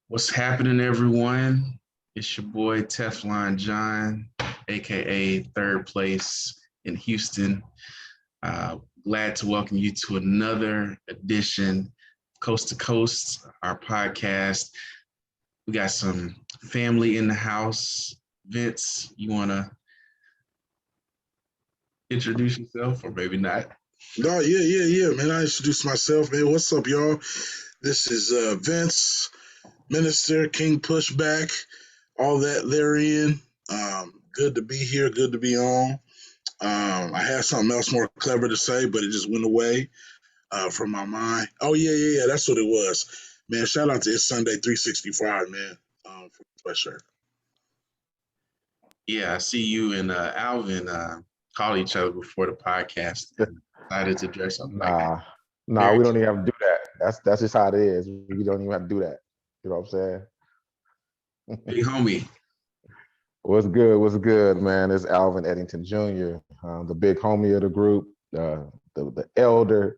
What's happening, everyone? It's your boy Teflon John, aka Third Place in Houston. Glad to welcome you to another edition, Coast to Coast, our podcast. We got some family in the house. Vince, you want to introduce yourself, or maybe not? No, yeah, man. I introduced myself, man. What's up, y'all? This is Vince, Minister, King Pushback, all that therein. Good to be here. Good to be on. I had something else more clever to say, but it just went away from my mind. Oh, yeah. That's what it was. Man, shout out to It's Sunday 365, man, for the sweatshirt. Yeah, I see you and Alvin call each other before the podcast and decided to dress up like that. Nah, we don't even have to do that. That's just how it is. We don't even have to do that. You know what I'm saying? Big homie. What's good, man? It's Alvin Eddington Jr., the big homie of the group, the elder,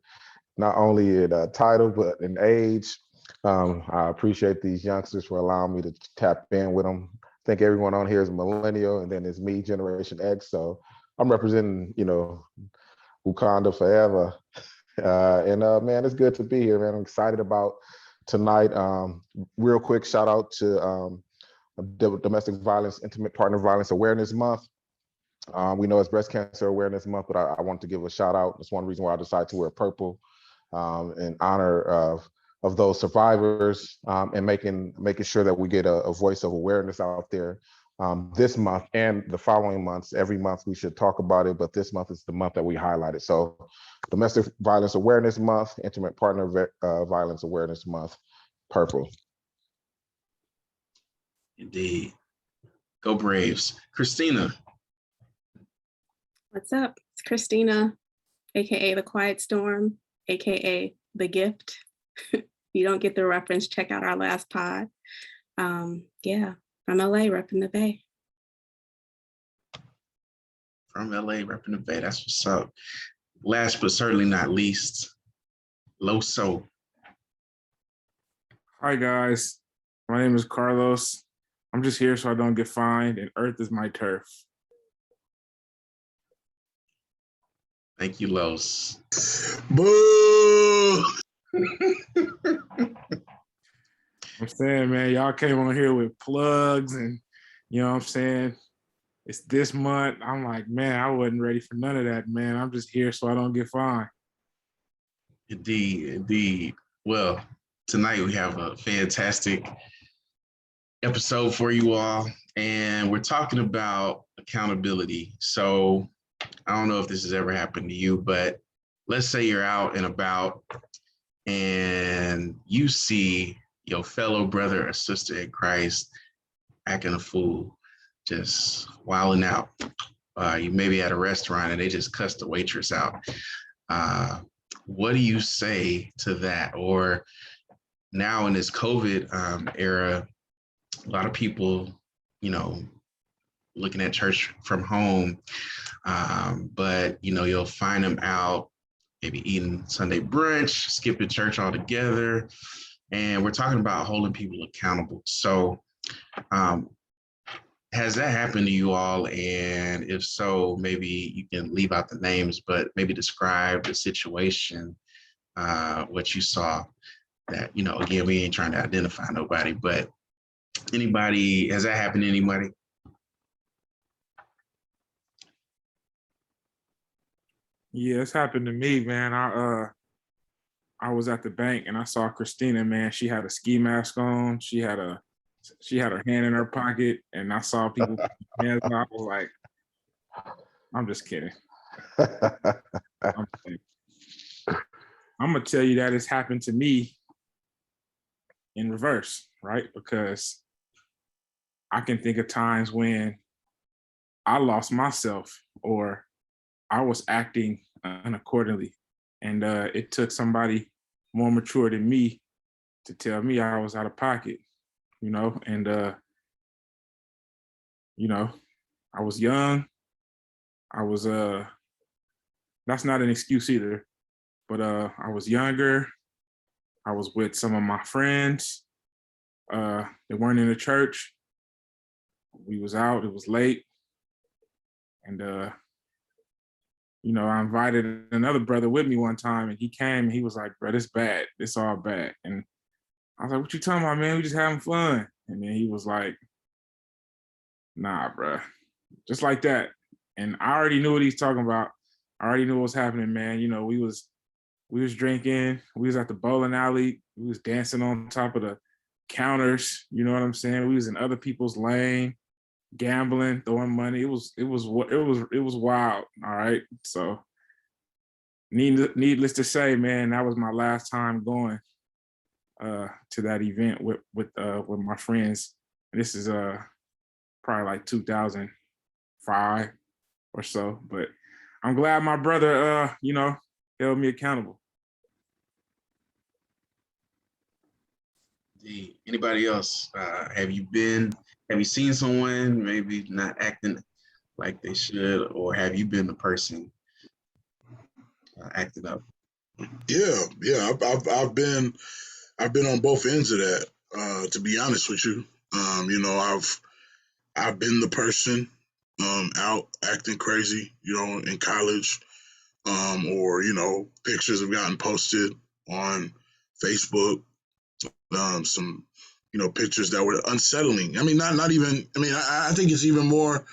not only in title, but in age. I appreciate these youngsters for allowing me to tap in with them. I think everyone on here is millennial, and then it's me, Generation X. So I'm representing, Wakanda forever. Man, it's good to be here, man. I'm excited about tonight. Real quick shout out to Domestic Violence, Intimate Partner Violence Awareness Month. We know it's Breast Cancer Awareness Month, but I want to give a shout out. That's one reason why I decided to wear purple in honor of those survivors, and making sure that we get a voice of awareness out there. This month and the following months, every month we should talk about it, but this month is the month that we highlighted. So Domestic Violence Awareness Month, Intimate Partner Violence Awareness Month, purple. Indeed. Go Braves. Christina. What's up? It's Christina, aka The Quiet Storm, aka The Gift. If you don't get the reference, check out our last pod. From LA, repping the Bay. From LA, repping the Bay. That's what's up. Last but certainly not least, Loso. Hi guys, my name is Carlos. I'm just here so I don't get fined, and Earth is my turf. Thank you, Los. Boo! I'm saying, man, y'all came on here with plugs and, you know what I'm saying? It's this month. I'm like, man, I wasn't ready for none of that, man. I'm just here so I don't get fined. Indeed. Well, tonight we have a fantastic episode for you all, and we're talking about accountability. So I don't know if this has ever happened to you, but let's say you're out and about and you see your fellow brother or sister in Christ acting a fool, just wilding out. You may be at a restaurant and they just cuss the waitress out. What do you say to that? Or now in this COVID era, a lot of people, looking at church from home, but you'll find them out maybe eating Sunday brunch, skipping church altogether. And we're talking about holding people accountable. So has that happened to you all? And if so, maybe you can leave out the names, but maybe describe the situation, what you saw. That, again, we ain't trying to identify nobody, but anybody, has that happened to anybody? Yeah, it's happened to me, man. I was at the bank and I saw Christina, man. She had a ski mask on. She had her hand in her pocket, and I saw people put their hands out. I was like, I'm just kidding. I'm gonna tell you that it's happened to me in reverse, right? Because I can think of times when I lost myself or I was acting unaccordingly, and it took somebody more mature than me to tell me I was out of pocket, and I was young. I was that's not an excuse either, but I was younger. I was with some of my friends. They weren't in the church. We was out, it was late. And I invited another brother with me one time, and he came and he was like, bro, this bad. This all bad. And I was like, what you talking about, man? We just having fun. And then he was like, nah, bro. Just like that. And I already knew what he's talking about. I already knew what was happening, man. We was drinking. We was at the bowling alley. We was dancing on top of the counters. You know what I'm saying? We was in other people's lane, gambling, throwing money. It was wild. All right. So needless to say, man, that was my last time going to that event with my friends. And this is probably like 2005 or so. But I'm glad my brother held me accountable. Anybody else? Have you seen someone maybe not acting like they should, or have you been the person acting up? Yeah. I've been on both ends of that. To be honest with you, I've been the person out acting crazy, in college, or pictures have gotten posted on Facebook, some pictures that were unsettling. I mean, not even. I mean, I think it's even more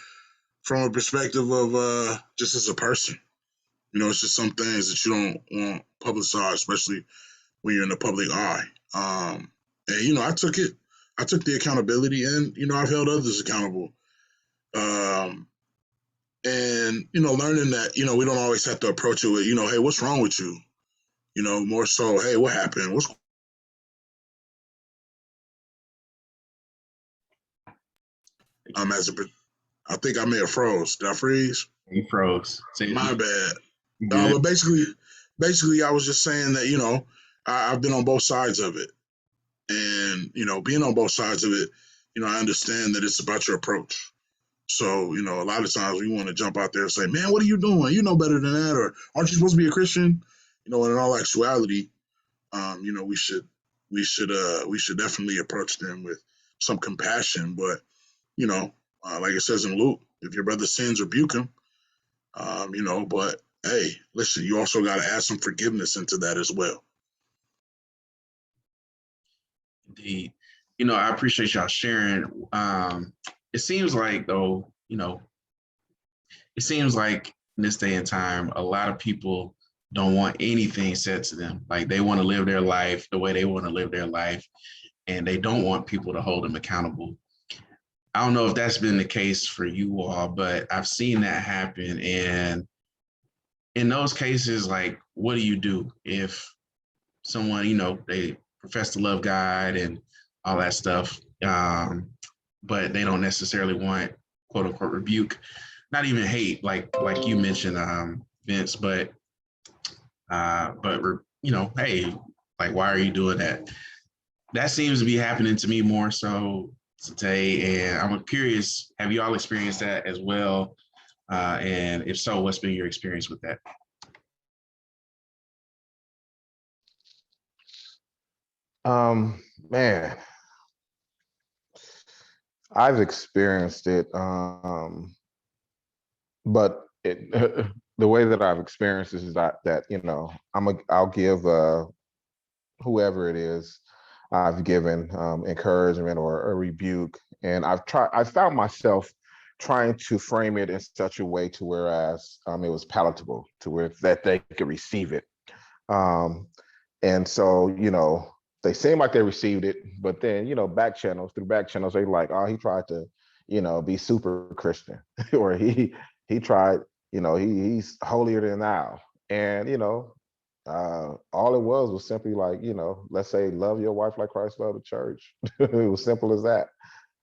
from a perspective of just as a person. It's just some things that you don't want publicized, especially when you're in the public eye. And I took it. I took the accountability, and I've held others accountable. And learning that we don't always have to approach it with hey, what's wrong with you? More so, hey, what happened? What's I think I may have froze. Did I freeze? You froze. My bad. Good. But basically, I was just saying that I've been on both sides of it, and being on both sides of it, I understand that it's about your approach. So a lot of times we want to jump out there and say, "Man, what are you doing? You know better than that," or "Aren't you supposed to be a Christian?" And in all actuality, we should definitely approach them with some compassion, but like it says in Luke, if your brother sins, rebuke him. But hey, listen, you also got to add some forgiveness into that as well. Indeed. I appreciate y'all sharing. It seems like though, it seems like in this day and time, a lot of people don't want anything said to them. Like they want to live their life the way they want to live their life, and they don't want people to hold them accountable. I don't know if that's been the case for you all, but I've seen that happen. And in those cases, like, what do you do if someone, they profess to love God and all that stuff, but they don't necessarily want quote unquote rebuke, not even hate, like you mentioned, Vince, but hey, like, why are you doing that? That seems to be happening to me more so today, and I'm curious, have you all experienced that as well? And if so, what's been your experience with that? Man, I've experienced it, but the way that I've experienced this is that I'll give whoever it is I've given encouragement or a rebuke, and I found myself trying to frame it in such a way to whereas it was palatable to where that they could receive it. And so, they seem like they received it, but then, through back channels, they like, oh, he tried to, be super Christian or he tried, he's holier than thou. And, all it was simply like, let's say, love your wife like Christ loved the church. It was simple as that.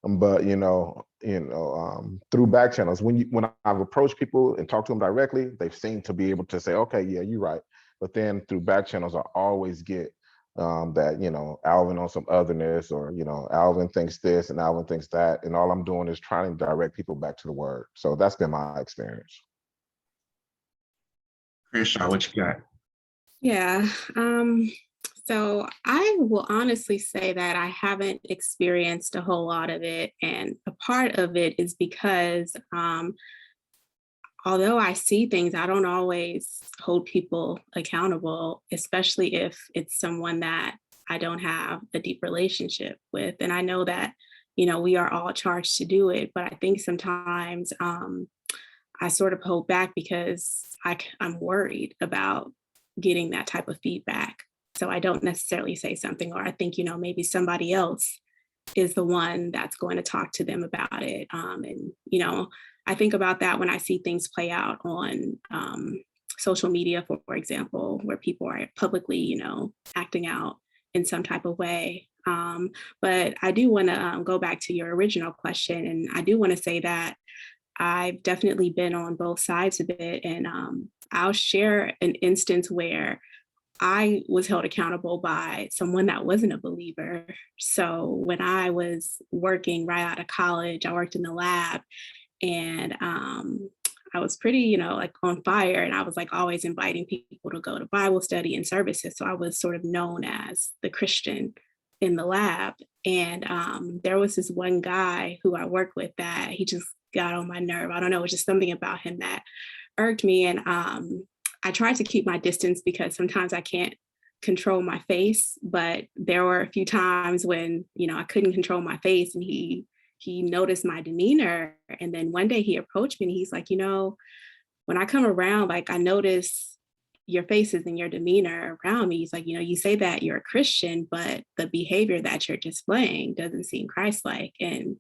But through back channels, when I've approached people and talked to them directly, they've seemed to be able to say, okay, yeah, you're right. But then through back channels, I always get that Alvin on some otherness, or Alvin thinks this and Alvin thinks that, and all I'm doing is trying to direct people back to the word. So that's been my experience. Crenshaw, what you got? Yeah. So I will honestly say that I haven't experienced a whole lot of it. And a part of it is because although I see things, I don't always hold people accountable, especially if it's someone that I don't have a deep relationship with. And I know that, we are all charged to do it, but I think sometimes I sort of hold back because I'm worried about getting that type of feedback. So I don't necessarily say something, or I think, maybe somebody else is the one that's going to talk to them about it. And I think about that when I see things play out on social media, for example, where people are publicly, acting out in some type of way. But I do want to go back to your original question. And I do want to say that I've definitely been on both sides of it. And I'll share an instance where I was held accountable by someone that wasn't a believer. So when I was working right out of college, I worked in the lab, and I was pretty, like on fire. And I was like always inviting people to go to Bible study and services. So I was sort of known as the Christian in the lab. And there was this one guy who I worked with that he just got on my nerve. I don't know, it was just something about him that irked me. And I tried to keep my distance because sometimes I can't control my face, but there were a few times when, I couldn't control my face, and he noticed my demeanor. And then one day he approached me and he's like, when I come around, like I notice your faces and your demeanor around me. He's like, you say that you're a Christian, but the behavior that you're displaying doesn't seem Christ-like. And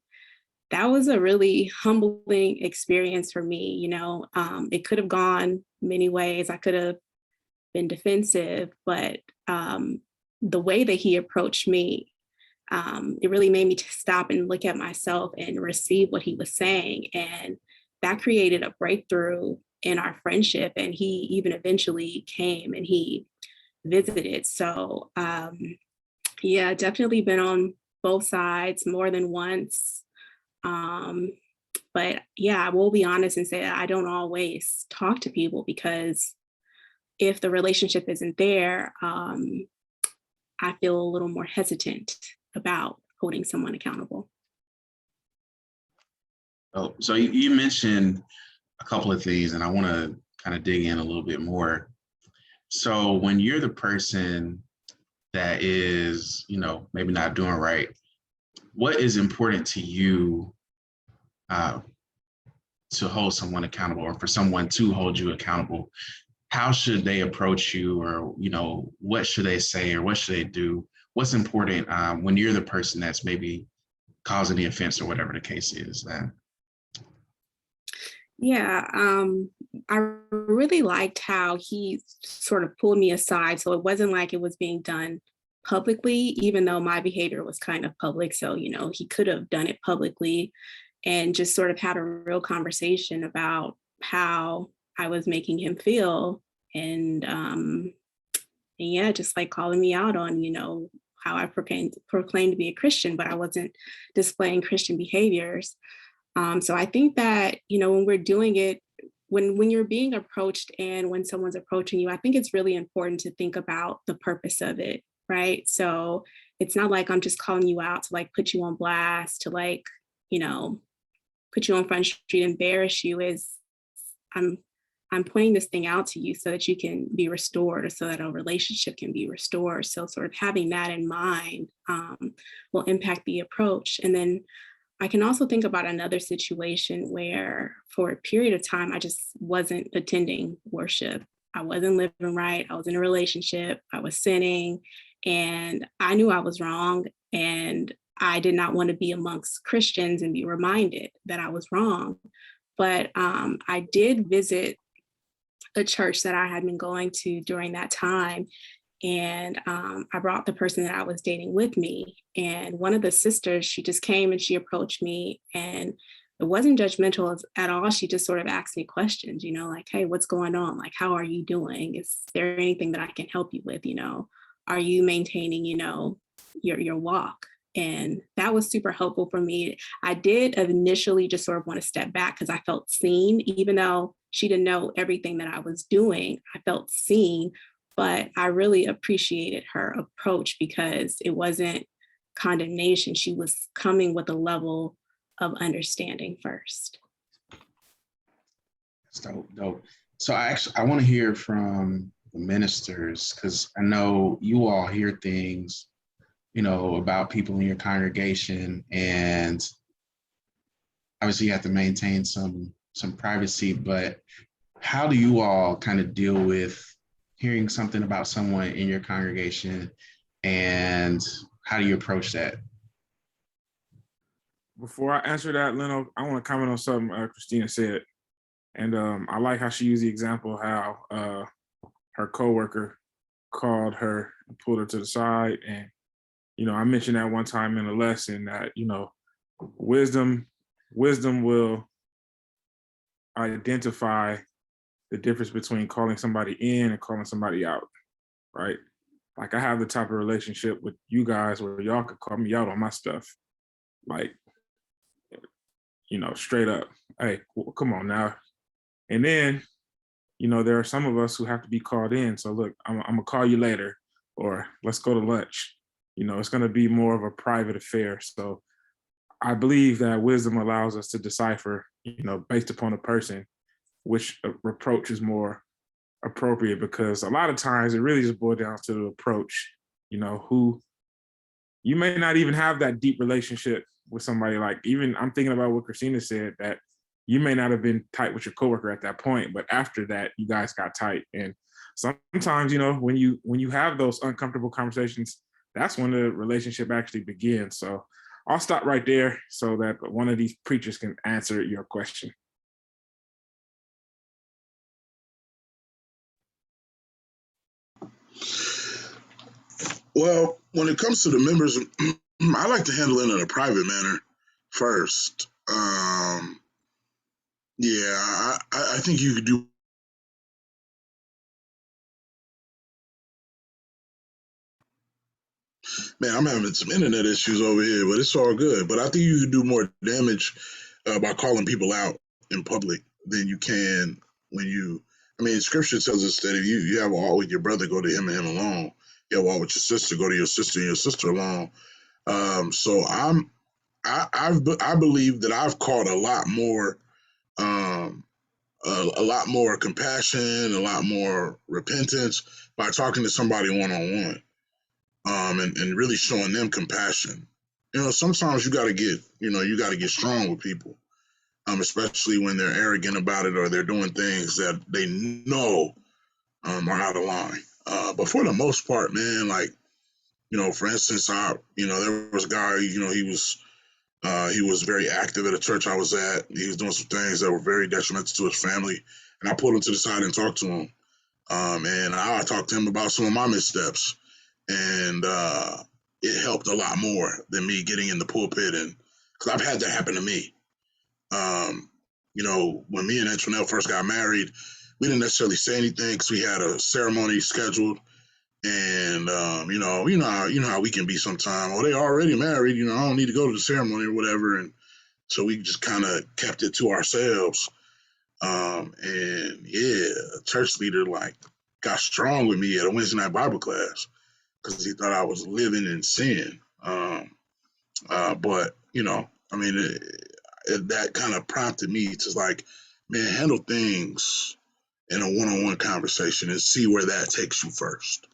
that was a really humbling experience for me. It could have gone many ways. I could have been defensive, but the way that he approached me, it really made me to stop and look at myself and receive what he was saying. And that created a breakthrough in our friendship. And he even eventually came and he visited. So yeah, definitely been on both sides more than once. But yeah, I will be honest and say that I don't always talk to people, because if the relationship isn't there, I feel a little more hesitant about holding someone accountable. Oh, so you mentioned a couple of things, and I want to kind of dig in a little bit more. So when you're the person that is, maybe not doing right, what is important to you to hold someone accountable, or for someone to hold you accountable? How should they approach you, or what should they say, or what should they do? What's important when you're the person that's maybe causing the offense, or whatever the case is? Yeah, I really liked how he sort of pulled me aside. So it wasn't like it was being done publicly, even though my behavior was kind of public. So, he could have done it publicly and just sort of had a real conversation about how I was making him feel. And yeah, just like calling me out on, how I proclaimed to be a Christian, but I wasn't displaying Christian behaviors. So I think that, when we're doing it, when you're being approached and when someone's approaching you, I think it's really important to think about the purpose of it, right? So it's not like I'm just calling you out to like put you on blast, to like, put you on Front Street, embarrass you. Is I'm pointing this thing out to you so that you can be restored, or so that a relationship can be restored. So sort of having that in mind will impact the approach. And then I can also think about another situation where for a period of time, I just wasn't attending worship. I wasn't living right. I was in a relationship. I was sinning, and I knew I was wrong. And I did not want to be amongst Christians and be reminded that I was wrong. But I did visit a church that I had been going to during that time. And I brought the person that I was dating with me. And one of the sisters, she just came and she approached me, and it wasn't judgmental at all. She just sort of asked me questions, like, hey, what's going on? Like, how are you doing? Is there anything that I can help you with? Are you maintaining, your walk? And that was super helpful for me. I did initially just sort of want to step back because I felt seen, even though she didn't know everything that I was doing. I felt seen. But I really appreciated her approach because it wasn't condemnation. She was coming with a level of understanding first. That's dope, dope. So I want to hear from the ministers, because I know you all hear things, about people in your congregation, and obviously you have to maintain some privacy, but how do you all kind of deal with hearing something about someone in your congregation, and how do you approach that? Before I answer that, Leno, I want to comment on something Christina said. And I like how she used the example how her coworker called her and pulled her to the side. And, I mentioned that one time in a lesson that, wisdom will identify the difference between calling somebody in and calling somebody out, right? Like, I have the type of relationship with you guys where y'all could call me out on my stuff. Like, straight up, hey, come on now. And then, there are some of us who have to be called in. So look, I'm gonna call you later, or let's go to lunch. It's gonna be more of a private affair. So I believe that wisdom allows us to decipher, based upon a person, which approach is more appropriate, because a lot of times it really just boils down to the approach, who you may not even have that deep relationship with somebody. Like, even I'm thinking about what Christina said, that you may not have been tight with your coworker at that point, but after that, you guys got tight. And sometimes, when you have those uncomfortable conversations, that's when the relationship actually begins. So I'll stop right there so that one of these preachers can answer your question. Well, when it comes to the members, I like to handle it in a private manner first. Yeah, I think you could do. Man, I'm having some internet issues over here, but it's all good. But I think you could do more damage by calling people out in public than you can when you. I mean, Scripture tells us that if you have all with your brother, go to him and him alone. You have all with your sister, go to your sister and your sister alone. So I believe that I've caught a lot more, um, a lot more compassion, a lot more repentance by talking to somebody one on one, and really showing them compassion. Sometimes you got to get strong with people, especially when they're arrogant about it or they're doing things that they know are out of line. But for the most part, man, like, for instance, there was a guy, he was very active at a church I was at. He was doing some things that were very detrimental to his family. And I pulled him to the side and talked to him. And I talked to him about some of my missteps. And it helped a lot more than me getting in the pulpit. And because I've had that happen to me. When me and Antoinette first got married, we didn't necessarily say anything because we had a ceremony scheduled. And you know how we can be sometimes. Oh, they already married. I don't need to go to the ceremony or whatever. And so we just kind of kept it to ourselves. And yeah, a church leader got strong with me at a Wednesday night Bible class because he thought I was living in sin. But I mean, that kind of prompted me to man, handle things in a one-on-one conversation and see where that takes you first.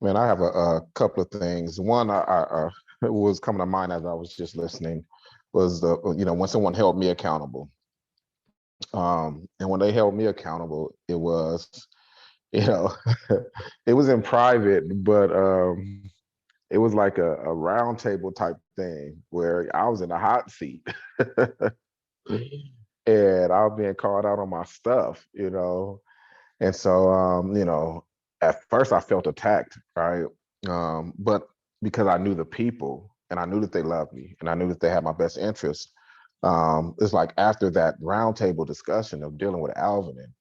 Man, I have a couple of things. One I was coming to mind as I was just listening was when someone held me accountable. And when they held me accountable, it was, it was in private, but it was like a round table type thing where I was in a hot seat and I was being called out on my stuff, And so, at first I felt attacked, right? But because I knew the people and I knew that they loved me and I knew that they had my best interest, it's like after that roundtable discussion of dealing with Alvin and,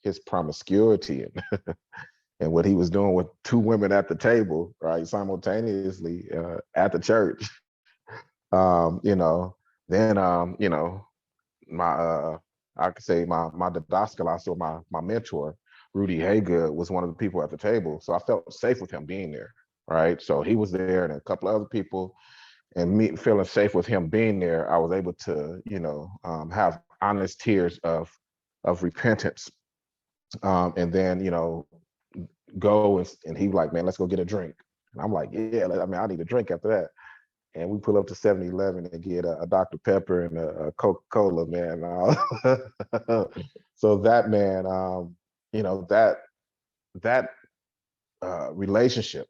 his promiscuity and, and what he was doing with two women at the table, right, simultaneously at the church, then, my I could say my didaskalos, or my mentor, Rudy Haygood, was one of the people at the table. So I felt safe with him being there, right? So he was there, and a couple of other people, and me feeling safe with him being there, I was able to, have honest tears of repentance, and then go and he was like, man, let's go get a drink. And I'm like, yeah, I mean, I need a drink after that. And we pull up to 7-Eleven and get a Dr. Pepper and a Coca-Cola, man. So that, man, that relationship,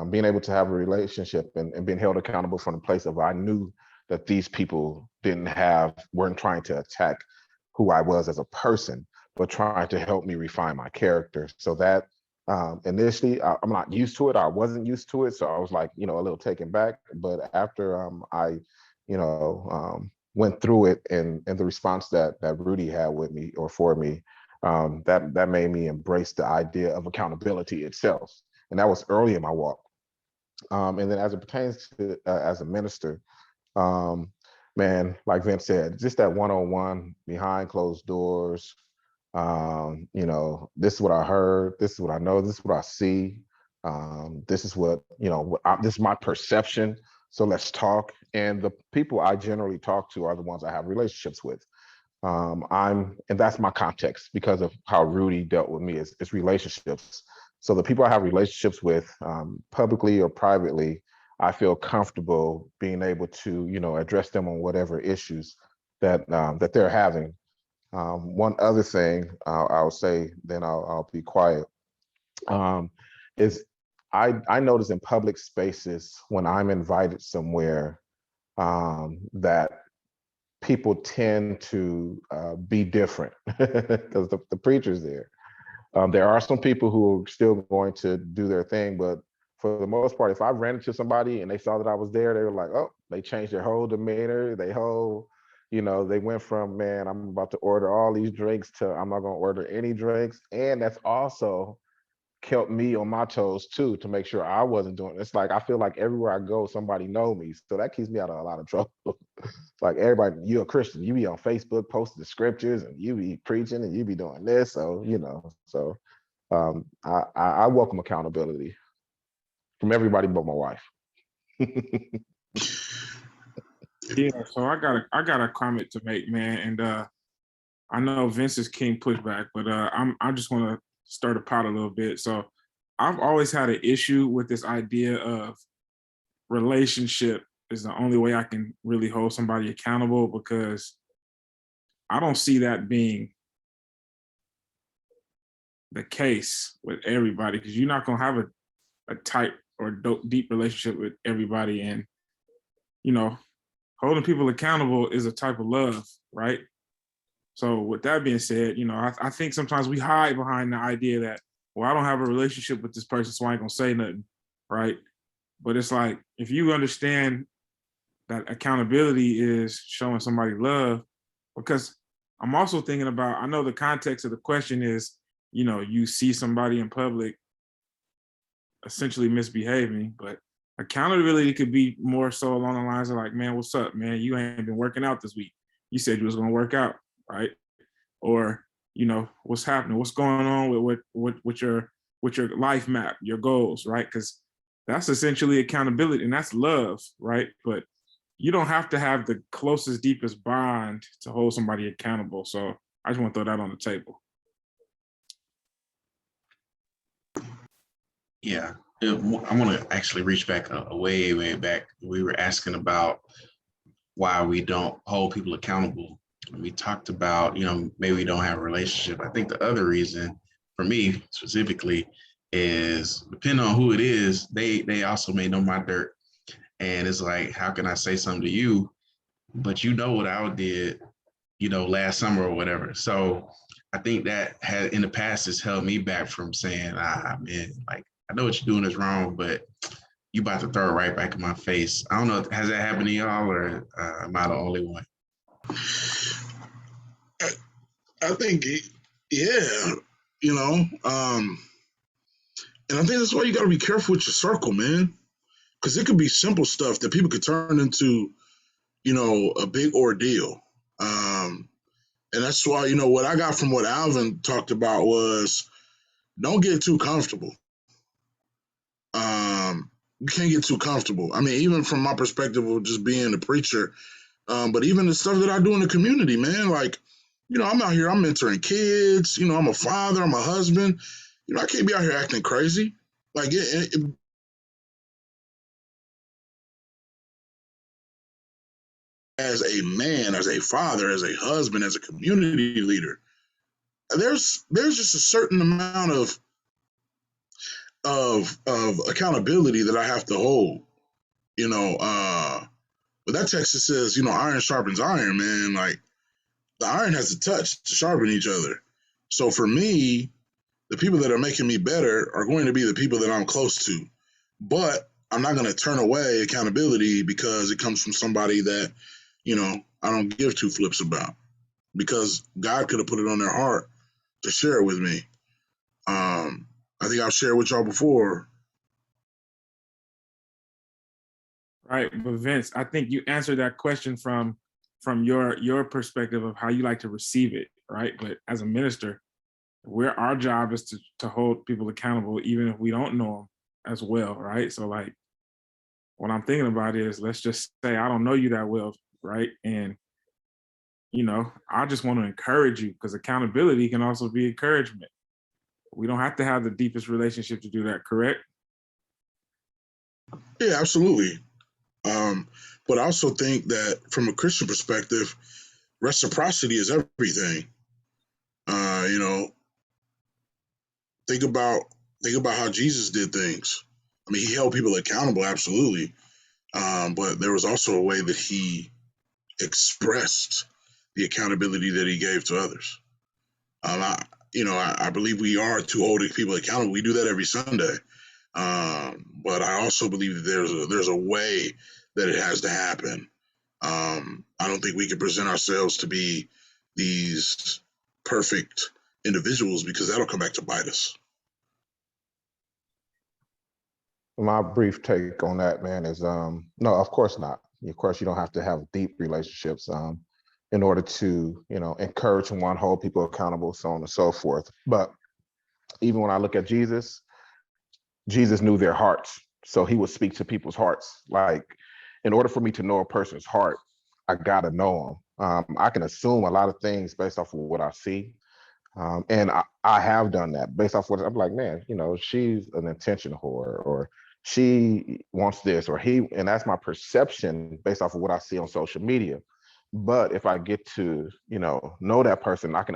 being able to have a relationship and being held accountable from the place of, I knew that these people weren't trying to attack who I was as a person, but trying to help me refine my character. So that initially, I'm not used to it. I wasn't used to it. So I was like, a little taken back. But after I, went through it, and the response that Rudy had with me, or for me, that made me embrace the idea of accountability itself. And that was early in my walk. And then as it pertains to as a minister, man, like Vince said, just that one-on-one behind closed doors. This is what I heard. This is what I know. This is what I see. This is what, this is my perception. So let's talk. And the people I generally talk to are the ones I have relationships with. And that's my context, because of how Rudy dealt with me. It's relationships. So the people I have relationships with, publicly or privately, I feel comfortable being able to, address them on whatever issues that they're having. One other thing I'll say, then I'll be quiet, is I notice in public spaces, when I'm invited somewhere, that people tend to be different because the preacher's there. There are some people who are still going to do their thing, but for the most part, if I ran into somebody and they saw that I was there, they were like, oh, they changed their whole demeanor, they went from, man, I'm about to order all these drinks, to I'm not going to order any drinks. And that's also kept me on my toes too, to make sure I wasn't doing it. It's like, I feel like everywhere I go, somebody know me. So that keeps me out of a lot of trouble. Like, everybody, you're a Christian, you be on Facebook posting the scriptures, and you be preaching, and you be doing this. So, I welcome accountability from everybody but my wife. Yeah, so I got a comment to make, man, and I know Vince is king pushback, but I just want to stir the pot a little bit. So I've always had an issue with this idea of relationship is the only way I can really hold somebody accountable, because I don't see that being the case with everybody, because you're not going to have a tight or deep relationship with everybody. And, holding people accountable is a type of love, right? So with that being said, I think sometimes we hide behind the idea that, well, I don't have a relationship with this person, so I ain't gonna say nothing, right? But it's like, if you understand that accountability is showing somebody love, because I'm also thinking about, I know the context of the question is, you see somebody in public essentially misbehaving, but accountability could be more so along the lines of like, man, what's up, man? You ain't been working out this week. You said you was gonna work out, right? Or, what's happening? What's going on with your life map, your goals, right? Because that's essentially accountability, and that's love, right? But you don't have to have the closest, deepest bond to hold somebody accountable. So I just want to throw that on the table. Yeah, I want to actually reach back way, way back. We were asking about why we don't hold people accountable. We talked about, maybe we don't have a relationship. I think the other reason, for me specifically, is depending on who it is, they also may know my dirt. And it's like, how can I say something to you, but you know what I did, last summer or whatever. So I think that in the past has held me back from saying, man, like, I know what you're doing is wrong, but you about to throw it right back in my face. I don't know, has that happened to y'all, or am I the only one? I think, yeah, and I think that's why you got to be careful with your circle, man, because it could be simple stuff that people could turn into, a big ordeal. And that's why, you know, what I got from what Alvin talked about was don't get too comfortable. You can't get too comfortable. I mean, even from my perspective of just being a preacher, but even the stuff that I do in the community, man, like, you know, I'm out here, I'm mentoring kids, you know, I'm a father, I'm a husband. You know, I can't be out here acting crazy. Like, as a man, as a father, as a husband, as a community leader, there's just a certain amount of accountability that I have to hold. You know, but that text that says, you know, iron sharpens iron, man. Like the iron has to touch to sharpen each other. So for me, the people that are making me better are going to be the people that I'm close to. But I'm not going to turn away accountability because it comes from somebody that, you know, I don't give two flips about, because God could have put it on their heart to share it with me. I think I've shared with y'all before. Right, but Vince, I think you answered that question from your perspective of how you like to receive it, right? But as a minister, our job is to hold people accountable, even if we don't know them as well, right? So like, what I'm thinking about is, let's just say I don't know you that well, right? And you know, I just want to encourage you, because accountability can also be encouragement. We don't have to have the deepest relationship to do that, correct? Yeah, absolutely. But I also think that from a Christian perspective, reciprocity is everything. You know, think about how Jesus did things. I mean, he held people accountable, absolutely. But there was also a way that he expressed the accountability that he gave to others. I believe we are to hold people accountable. We do that every Sunday. But I also believe that there's a way that it has to happen. I don't think we can present ourselves to be these perfect individuals, because that'll come back to bite us. My brief take on that, man, is no, of course not. Of course, you don't have to have deep relationships in order to, you know, encourage one, hold people accountable, so on and so forth. But even when I look at Jesus, Jesus knew their hearts. So he would speak to people's hearts. Like, in order for me to know a person's heart, I gotta know them. I can assume a lot of things based off of what I see. And I have done that based off what I'm like, man, you know, she's an attention whore, or she wants this, or he, and that's my perception based off of what I see on social media. But if I get to, you know that person, I can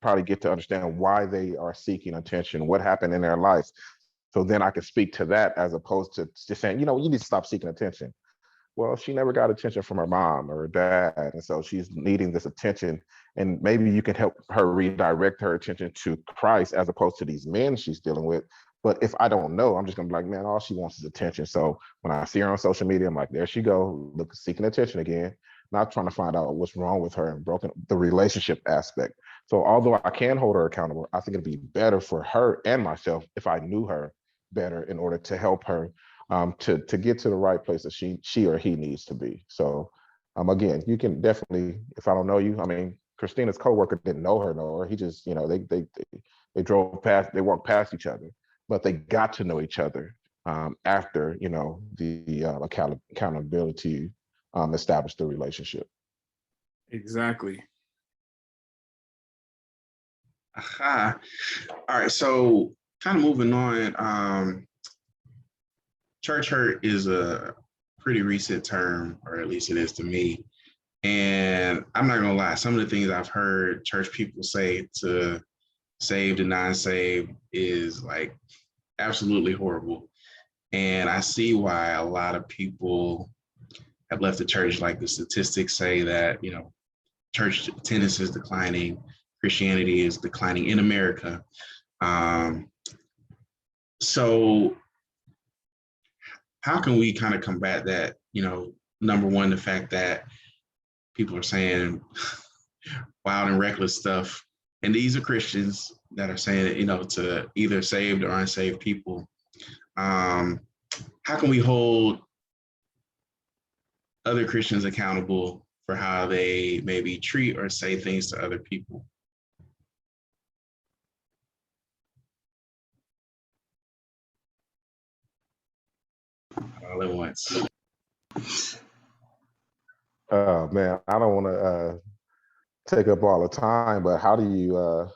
probably get to understand why they are seeking attention, what happened in their life. So then I can speak to that, as opposed to just saying, you know, you need to stop seeking attention. Well, she never got attention from her mom or her dad, and so she's needing this attention. And maybe you can help her redirect her attention to Christ, as opposed to these men she's dealing with. But if I don't know, I'm just gonna be like, man, all she wants is attention. So when I see her on social media, I'm like, there she go, look, seeking attention again, not trying to find out what's wrong with her and broken the relationship aspect. So although I can hold her accountable, I think it'd be better for her and myself if I knew her better, in order to help her to get to the right place that she or he needs to be. So again, you can definitely, if I don't know you, I mean, Christina's coworker didn't know her. He just, you know, they drove past, they walked past each other, but they got to know each other after, you know, the accountability established the relationship. Exactly. Aha. All right. So kind of moving on. Church hurt is a pretty recent term, or at least it is to me. And I'm not gonna lie, some of the things I've heard church people say to saved and non-saved is like absolutely horrible. And I see why a lot of people have left the church. Like the statistics say that, you know, church attendance is declining, Christianity is declining in America. So how can we kind of combat that? You know, number one, the fact that people are saying wild and reckless stuff, and these are Christians that are saying it, you know, to either saved or unsaved people. How can we hold other Christians accountable for how they maybe treat or say things to other people. All at once. Man, I don't want to take up all the time, but how do you,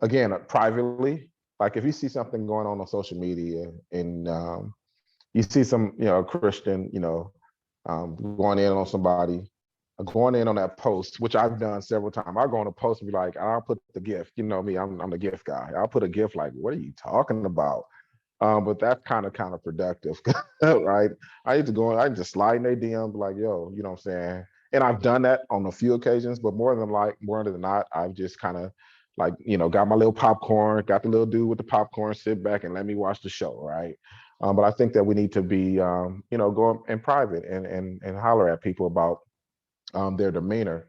again, privately, like if you see something going on social media and you see some, Christian, going in on somebody, going in on that post, which I've done several times. I'll go on a post and be like, I'll put the gift, you know me, I'm the gift guy. I'll put a gift like, what are you talking about? But that's kind of counterproductive, right? I need to go, I just slide in their DM, be like, yo, you know what I'm saying? And I've done that on a few occasions, but more than not, I've just kind of like, got my little popcorn, got the little dude with the popcorn, sit back and let me watch the show, right? But I think that we need to be, go in private and holler at people about their demeanor.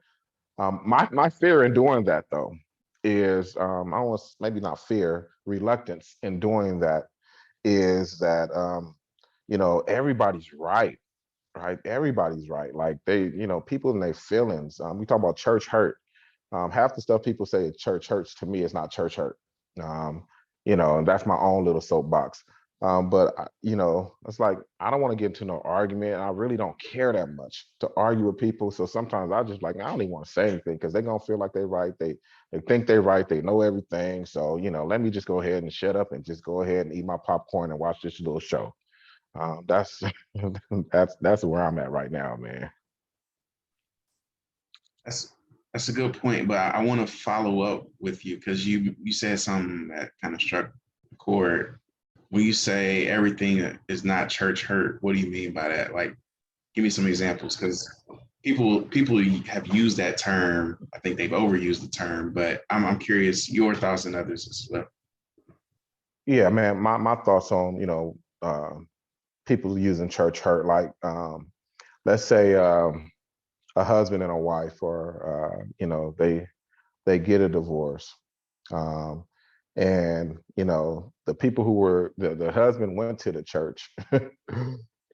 My fear in doing that though is, I want maybe not fear, reluctance in doing that is that everybody's right. Everybody's right. Like people in their feelings. We talk about church hurt. Half the stuff people say church hurts, to me is not church hurt. And that's my own little soapbox. But it's like I don't want to get into no argument. I really don't care that much to argue with people. So sometimes I just like I don't even want to say anything because they're gonna feel like they're right. They think they're right. They know everything. So let me just go ahead and shut up and just go ahead and eat my popcorn and watch this little show. That's that's where I'm at right now, man. That's a good point, but I want to follow up with you because you said something that kind of struck a chord. When you say everything is not church hurt, what do you mean by that? Like, give me some examples because people have used that term. I think they've overused the term, but I'm curious your thoughts and others as well. Yeah, man. My thoughts on people using church hurt, like let's say a husband and a wife, or they get a divorce. And the people who were the husband went to the church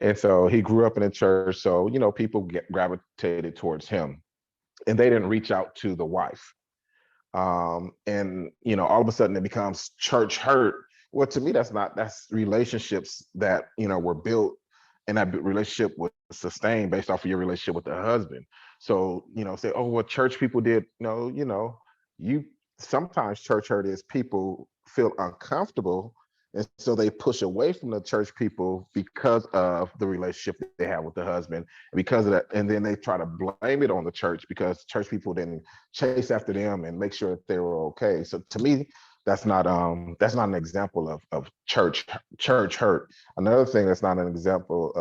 and so he grew up in the church, so people gravitated towards him and they didn't reach out to the wife. And all of a sudden it becomes church hurt. Well, to me that's relationships that were built and that relationship was sustained based off of your relationship with the husband. So say, oh, what church people did. No, you sometimes church hurt is people feel uncomfortable and so they push away from the church people because of the relationship that they have with the husband, because of that, and then they try to blame it on the church because church people didn't chase after them and make sure that they were okay. So to me, that's not an example of church hurt. Another thing that's not an example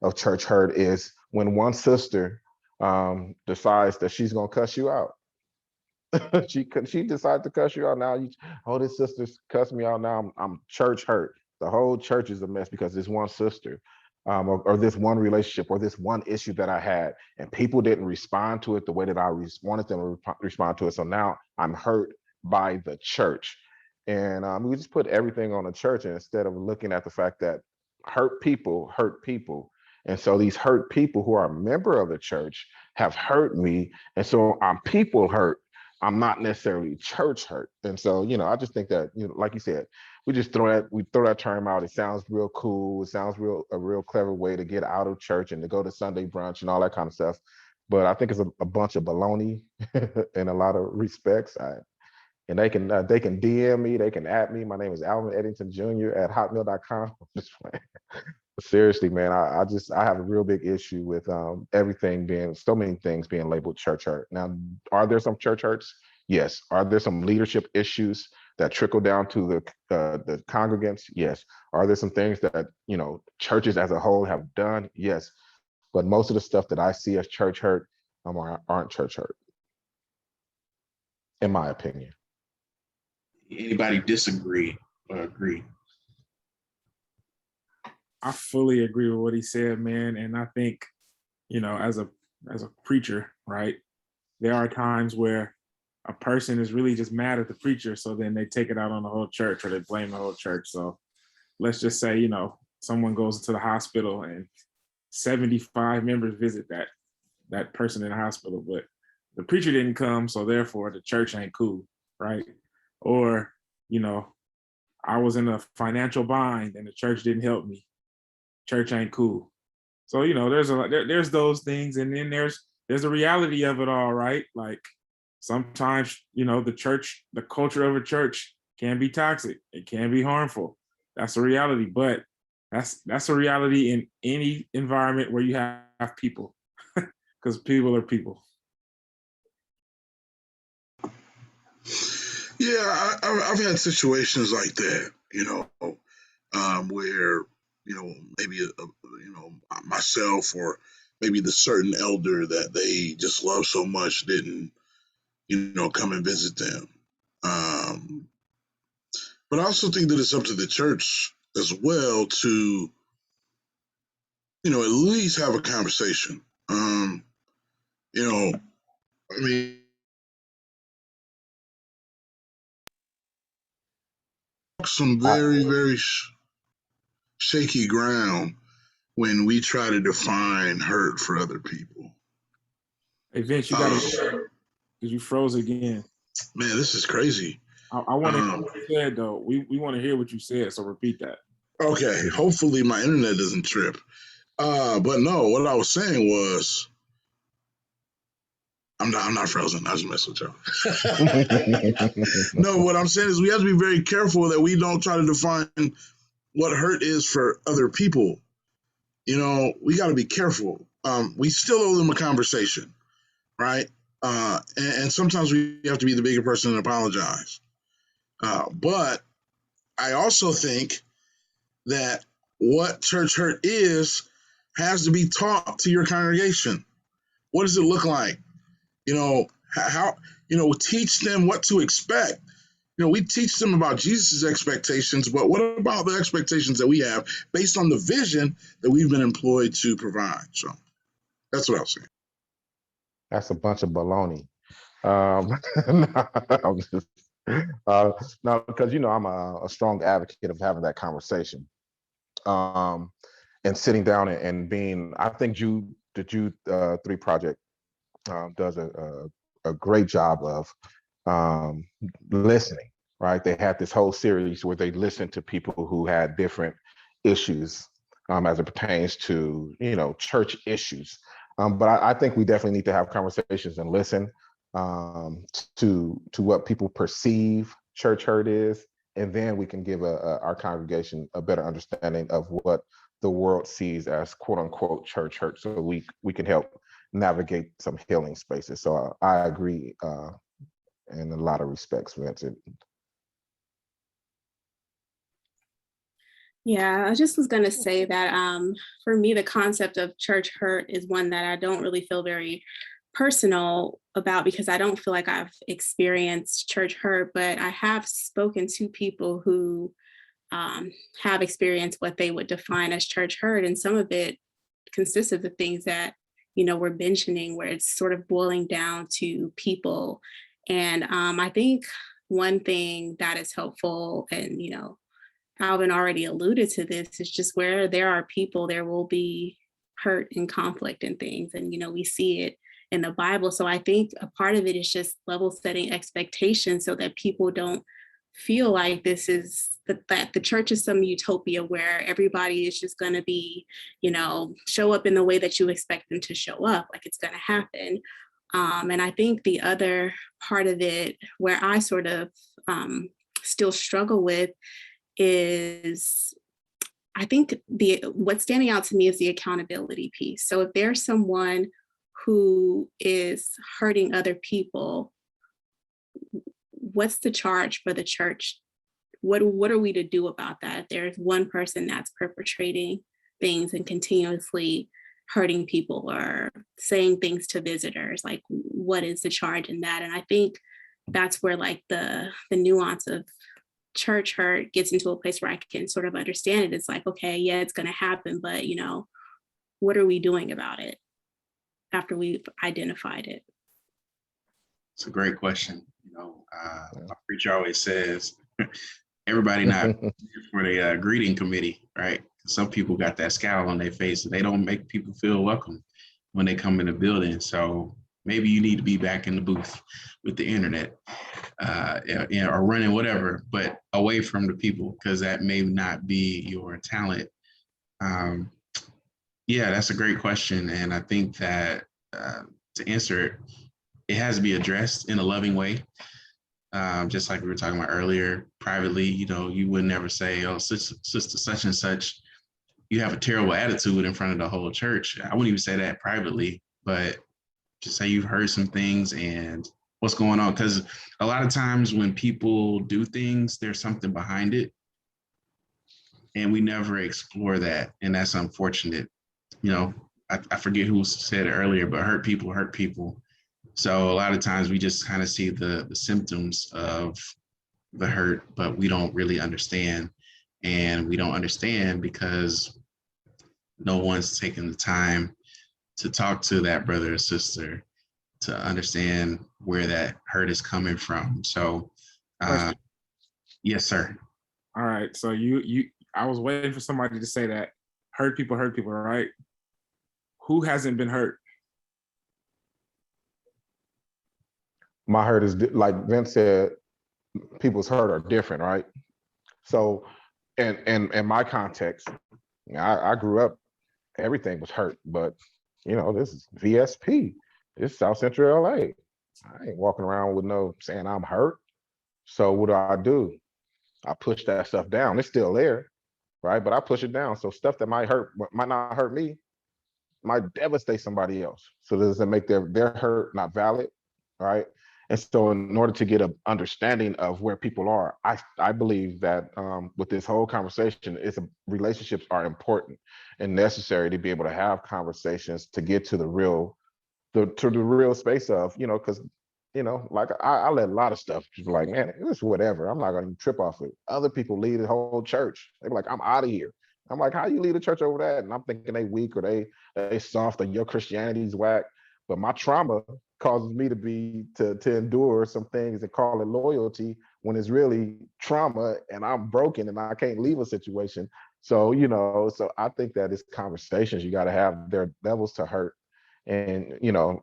of church hurt is when one sister decides that she's gonna cuss you out. she decided to cuss you out. Now this sister cussed me out. Now I'm church hurt. The whole church is a mess because this one sister, or this one relationship, or this one issue that I had, and people didn't respond to it the way that I wanted them to respond to it. So now I'm hurt by the church, and we just put everything on the church instead of looking at the fact that hurt people hurt people. And so these hurt people who are a member of the church have hurt me, and so I'm people hurt. I'm not necessarily church hurt. And so, I just think that, like you said, we throw that term out. It sounds real cool. It sounds a real clever way to get out of church and to go to Sunday brunch and all that kind of stuff. But I think it's a bunch of baloney in a lot of respects. And they can DM me, they can at me. My name is Alvin Eddington Jr. at hotmail.com. Just playing. Seriously, man, I have a real big issue with so many things being labeled church hurt. Now, are there some church hurts? Yes. Are there some leadership issues that trickle down to the congregants? Yes. Are there some things that churches as a whole have done? Yes. But most of the stuff that I see as church hurt aren't church hurt, in my opinion. Anybody disagree or agree? I fully agree with what he said, man. And I think, as a preacher, right, there are times where a person is really just mad at the preacher, so then they take it out on the whole church or they blame the whole church. So let's just say, someone goes to the hospital and 75 members visit that that person in the hospital, but the preacher didn't come, so therefore the church ain't cool, right? Or, I was in a financial bind and the church didn't help me. Church ain't cool. So, there's those things, and then there's the reality of it all, right? Like sometimes, the culture of a church can be toxic. It can be harmful. That's a reality, but that's a reality in any environment where you have people, because people are people. Yeah, I've had situations like that, where maybe myself or maybe the certain elder that they just love so much didn't come and visit them. But I also think that it's up to the church as well to at least have a conversation. I mean, some I, very very shaky ground when we try to define hurt for other people. Hey Vince, you got to, because you froze again. Man, this is crazy. I want to hear what you said, though. We want to hear what you said, so repeat that. Okay, hopefully my internet doesn't trip. But no, what I was saying was, I'm not frozen. I just mess with y'all. No, what I'm saying is we have to be very careful that we don't try to define what hurt is for other people. We got to be careful. We still owe them a conversation, right? And sometimes we have to be the bigger person and apologize. But I also think that what church hurt is has to be taught to your congregation. What does it look like? How teach them what to expect. We teach them about Jesus' expectations, but what about the expectations that we have based on the vision that we've been employed to provide? So that's what I was saying. that's a bunch of baloney. I'm just, no, because I'm a strong advocate of having that conversation, and sitting down and being. I think the Jude 3 project does a great job of listening. Right, they had this whole series where they listened to people who had different issues as it pertains to church issues. But I think we definitely need to have conversations and listen to what people perceive church hurt is, and then we can give our congregation a better understanding of what the world sees as quote unquote church hurt, so we can help navigate some healing spaces. So I agree in a lot of respects, Vincent. Yeah, I just was going to say that for me, the concept of church hurt is one that I don't really feel very personal about, because I don't feel like I've experienced church hurt, but I have spoken to people who have experienced what they would define as church hurt. And some of it consists of the things that, we're mentioning, where it's sort of boiling down to people. And I think one thing that is helpful, and, Alvin already alluded to this, is just where there are people, there will be hurt and conflict and things. And, we see it in the Bible. So I think a part of it is just level setting expectations so that people don't feel like that the church is some utopia where everybody is just going to be, show up in the way that you expect them to show up, like it's going to happen. And I think the other part of it where I sort of still struggle with is, I think what's standing out to me is the accountability piece. So if there's someone who is hurting other people, what's the charge for the church? What are we to do about that? If there's one person that's perpetrating things and continuously hurting people or saying things to visitors, like what is the charge in that? And I think that's where like the nuance of church hurt gets into a place where I can sort of understand it. It's like, okay, yeah, it's going to happen, but what are we doing about it after we've identified it? It's a great question. My preacher always says, everybody not for the greeting committee, right? Some people got that scowl on their face and they don't make people feel welcome. when they come in the building. So maybe you need to be back in the booth with the internet or running whatever, but away from the people, because that may not be your talent. Um, yeah, that's a great question. And I think that to answer it, it has to be addressed in a loving way. Just like we were talking about earlier, privately, you would never say, oh, sister such and such, you have a terrible attitude in front of the whole church. I wouldn't even say that privately, but just say you've heard some things and what's going on. Because a lot of times when people do things, there's something behind it. And we never explore that. And that's unfortunate. I forget who said it earlier, but hurt people hurt people. So a lot of times we just kind of see the symptoms of the hurt, but we don't really understand. And we don't understand because no one's taken the time to talk to that brother or sister to understand where that hurt is coming from. So, yes, sir. All right. So I was waiting for somebody to say that hurt people, right? Who hasn't been hurt? My hurt is like Vince said, people's hurt are different, right? So, in my context, I grew up, everything was hurt, but this is VSP, this is South Central LA. I ain't walking around with no saying I'm hurt. So what do? I push that stuff down. It's still there, right? But I push it down. So stuff that might not hurt me, might devastate somebody else. So does it make their hurt not valid, right? And so in order to get an understanding of where people are, I believe that with this whole conversation, relationships are important and necessary to be able to have conversations to get to the real space of, because, like I let a lot of stuff, people like, man, it's whatever. I'm not going to trip off it. Other people lead the whole church. They're like, I'm out of here. I'm like, how you lead a church over that? And I'm thinking they weak or they soft or your Christianity's whack. But my trauma causes me to endure some things and call it loyalty when it's really trauma and I'm broken and I can't leave a situation. So, so I think that it's conversations you got to have. There are levels to hurt. And,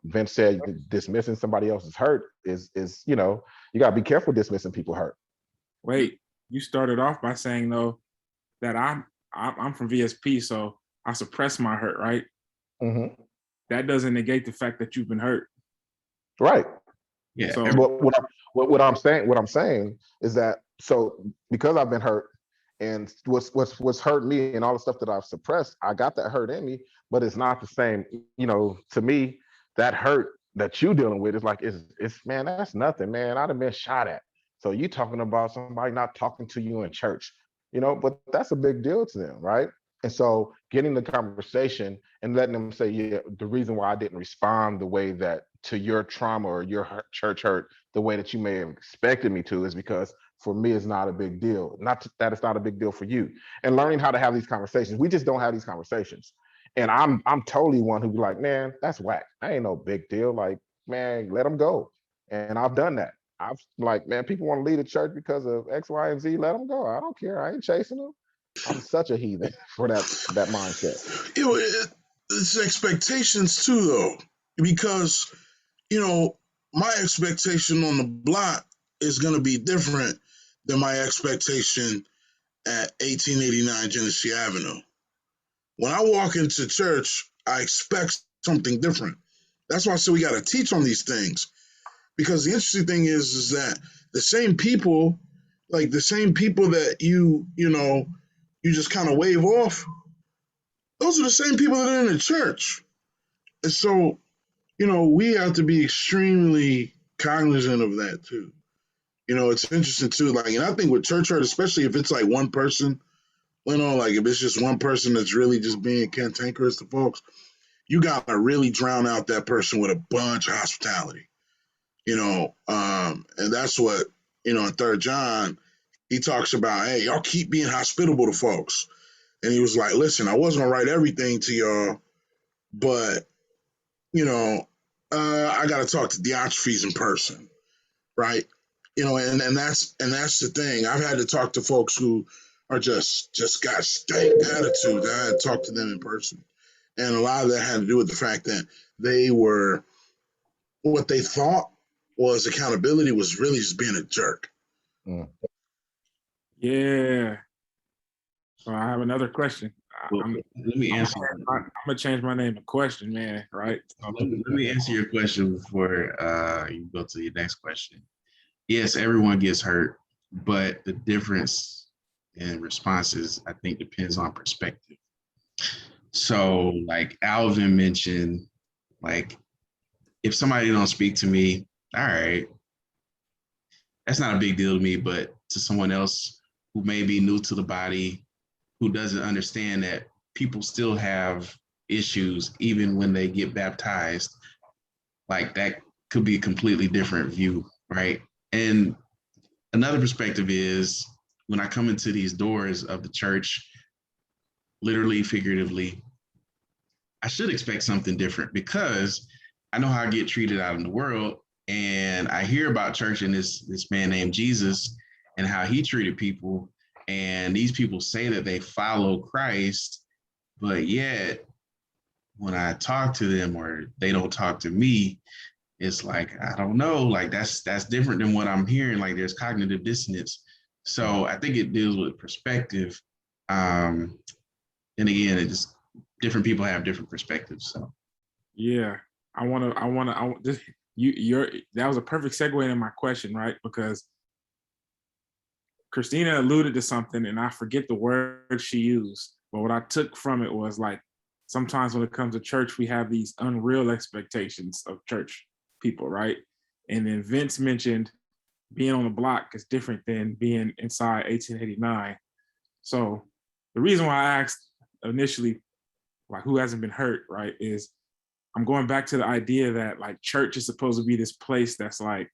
Vince said dismissing somebody else's hurt is you got to be careful dismissing people hurt. Wait, you started off by saying though that I'm from VSP, so I suppress my hurt, right? Mm-hmm. That doesn't negate the fact that you've been hurt. Right. Yeah. So what I'm saying is that, so because I've been hurt and what's hurt me and all the stuff that I've suppressed, I got that hurt in me, but it's not the same. To me, that hurt that you dealing with is like, it's man, that's nothing, man. I'd have been shot at. So you talking about somebody not talking to you in church, but that's a big deal to them, right? And so getting the conversation and letting them say, yeah, the reason why I didn't respond the way that to your trauma or your church hurt, the way that you may have expected me to, is because for me, it's not a big deal. Not that it's not a big deal for you. And learning how to have these conversations. We just don't have these conversations. And I'm totally one who be like, man, that's whack. I ain't no big deal. Like, man, let them go. And I've done that. I've like, man, people want to lead a church because of X, Y, and Z. Let them go. I don't care. I ain't chasing them. I'm such a heathen for that mindset. It's expectations too, though, because my expectation on the block is going to be different than my expectation at 1889 Genesee Avenue. When I walk into church, I expect something different. That's why I say we got to teach on these things, because the interesting thing is that the same people, like the same people that you just kind of wave off, those are the same people that are in the church. And so, we have to be extremely cognizant of that too. It's interesting too. Like, and I think with church hurt, especially if it's like one person, like if it's just one person that's really just being cantankerous to folks, you gotta really drown out that person with a bunch of hospitality. And that's what, in 3rd John, he talks about, hey, y'all keep being hospitable to folks. And he was like, listen, I wasn't gonna write everything to y'all, but I got to talk to Diotrephes in person, right? And that's the thing. I've had to talk to folks who are just got stank attitude. I had to talk to them in person, And a lot of that had to do with the fact that they were, what they thought was accountability was really just being a jerk. Yeah. So I have another question. Well, let me answer. I'm gonna change my name to Question Man, right? Let me answer your question before you go to your next question. Yes, everyone gets hurt, but the difference in responses, I think, depends on perspective. So, like Alvin mentioned, like if somebody don't speak to me, all right, that's not a big deal to me, but to someone else who may be new to the body, who doesn't understand that people still have issues even when they get baptized, like that could be a completely different view, right? And another perspective is when I come into these doors of the church, literally, figuratively, I should expect something different because I know how I get treated out in the world. And I hear about church and this man named Jesus and how he treated people. And these people say that they follow Christ, but yet when I talk to them or they don't talk to me, it's like, I don't know, like that's different than what I'm hearing. Like there's cognitive dissonance. So I think it deals with perspective. And again, it just different people have different perspectives. So Yeah. That was a perfect segue in my question, right? Because Christina alluded to something and I forget the word she used, but what I took from it was like, sometimes when it comes to church, we have these unreal expectations of church people, right? And then Vince mentioned being on the block is different than being inside 1889. So the reason why I asked initially, like who hasn't been hurt, right, is I'm going back to the idea that like church is supposed to be this place that's like,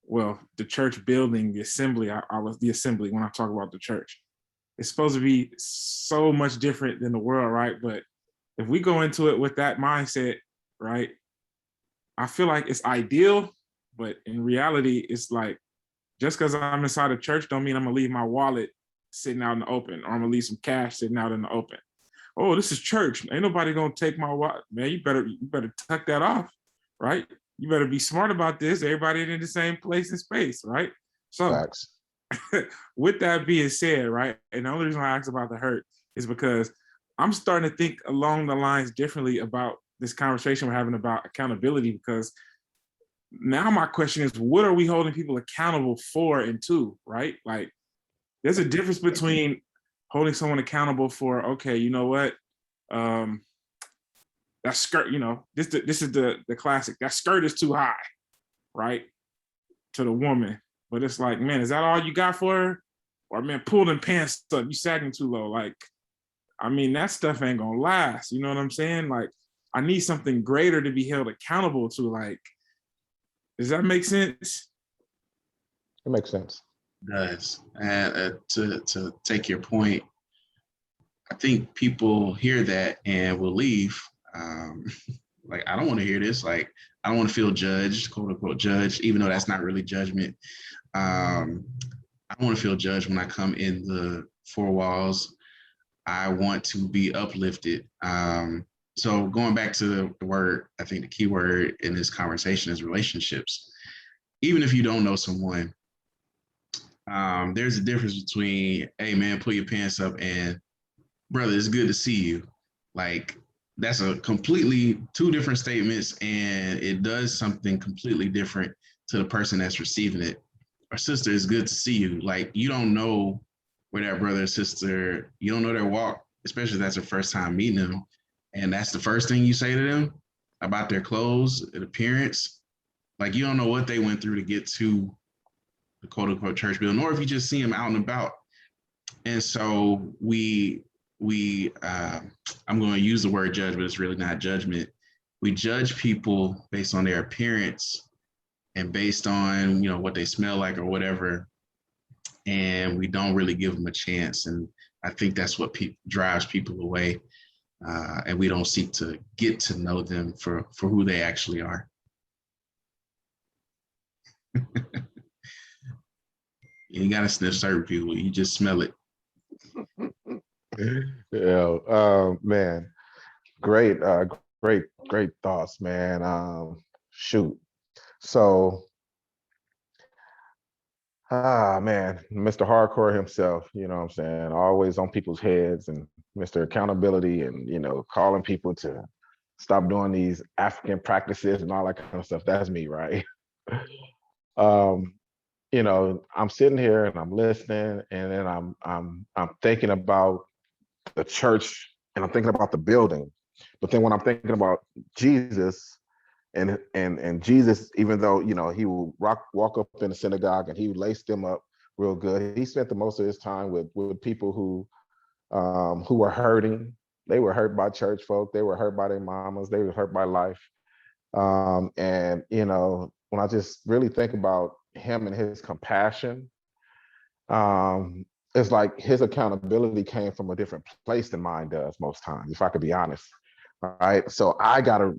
well, the church building, the assembly, I was the assembly when I talk about the church. It's supposed to be so much different than the world, right? But if we go into it with that mindset, right, I feel like it's ideal, but in reality, it's like just because I'm inside a church don't mean I'm gonna leave my wallet sitting out in the open or I'm gonna leave some cash sitting out in the open. Oh, this is church. Ain't nobody gonna take my wallet. Man, you better tuck that off, right? You better be smart about this. Everybody in the same place and space, right? So Facts. with that being said, right, and the only reason I asked about the hurt is because I'm starting to think along the lines differently about this conversation we're having about accountability, because now my question is, what are we holding people accountable for and to, right? Like there's a difference between holding someone accountable for, okay, you know what, that skirt, you know, this is the classic, that skirt is too high, right, to the woman. But it's like, man, is that all you got for her? Or man, pull them pants up, you sagging too low. Like, I mean, that stuff ain't gonna last. You know what I'm saying? Like, I need something greater to be held accountable to. Like, does that make sense? It makes sense. it does. And to take your point, I think people hear that and will leave. Like, I don't want to hear this. Like, I don't want to feel judged, quote unquote, judged, even though that's not really judgment. I don't want to feel judged when I come in the four walls. I want to be uplifted. So going back to the word, I think the key word in this conversation is relationships. Even if you don't know someone, there's a difference between, hey man, pull your pants up and brother, it's good to see you. Like that's a completely two different statements and it does something completely different to the person that's receiving it. Or sister, it's good to see you. Like you don't know where that brother or sister, you don't know their walk, especially if that's their first time meeting them. And that's the first thing you say to them about their clothes and appearance. Like you don't know what they went through to get to the quote unquote church building, or if you just see them out and about. And so I'm going to use the word judge, but it's really not judgment. We judge people based on their appearance and based on, you know, what they smell like or whatever. And we don't really give them a chance. And I think that's what drives people away. And we don't seek to get to know them for who they actually are. You got to sniff certain people. You just smell it. Yeah, man. Great, great thoughts, man. Shoot. So, man, Mr. Hardcore himself, you know what I'm saying? Always on people's heads, and Mr. Accountability, and, calling people to stop doing these African practices and all that kind of stuff. That's me, right? um, I'm sitting here and I'm listening, and then I'm thinking about the church, and I'm thinking about the building. But then when I'm thinking about Jesus, and Jesus, even though he would walk up in the synagogue and he would lace them up real good, he spent the most of his time with people who were hurting. They were hurt by church folk. They were hurt by their mamas. They were hurt by life. And when I just really think about him and his compassion, it's like his accountability came from a different place than mine does most times, if I could be honest. Right. So I gotta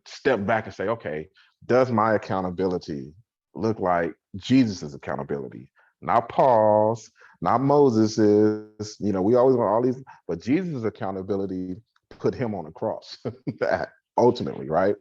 step back and say, okay, does my accountability look like Jesus's accountability? Not Paul's, not Moses's. We always want all these, but Jesus' accountability put him on the cross. That ultimately, right?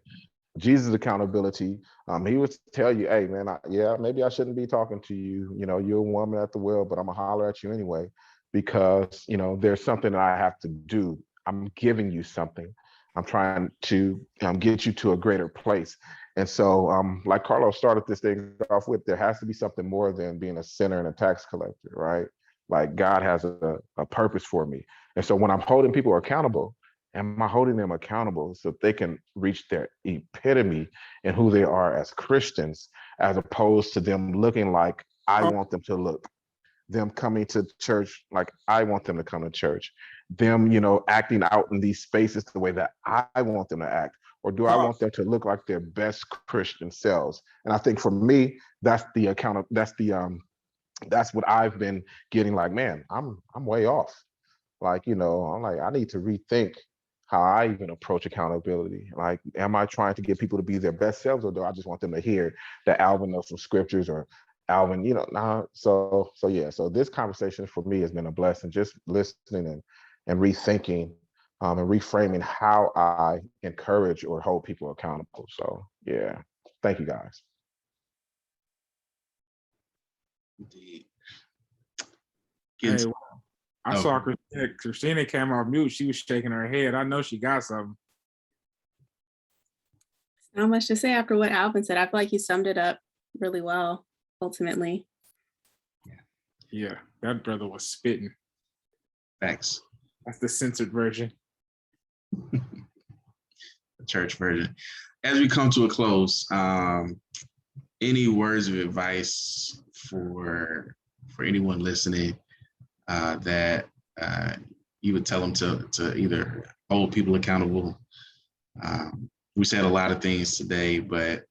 Jesus' accountability, he would tell you, hey man, maybe I shouldn't be talking to you. You're a woman at the well, but I'm gonna holler at you anyway, because there's something that I have to do. I'm giving you something. I'm trying to get you to a greater place. And so, like Carlos started this thing off with, there has to be something more than being a sinner and a tax collector, right? Like God has a purpose for me. And so when I'm holding people accountable, am I holding them accountable so they can reach their epitome in who they are as Christians, as opposed to them looking like I want them to look, them coming to church like I want them to come to church, them, acting out in these spaces the way that I want them to act? Or do I want them to look like their best Christian selves? And I think for me, that's what I've been getting, like, man, I'm way off. Like, I'm like, I need to rethink how I even approach accountability. Like, am I trying to get people to be their best selves, or do I just want them to hear that Alvin knows some scriptures, or Alvin, nah. So yeah. So this conversation for me has been a blessing, just listening and rethinking, and reframing how I encourage or hold people accountable. So yeah, thank you guys. Indeed. Hey, I Oh. saw Christina came off mute. She was shaking her head. I know she got something. Not much to say after what Alvin said. I feel like he summed it up really well, ultimately. Yeah, that brother was spitting. Thanks. That's the censored version. The church version. As we come to a close, any words of advice for anyone listening that you would tell them to either hold people accountable? We said a lot of things today, but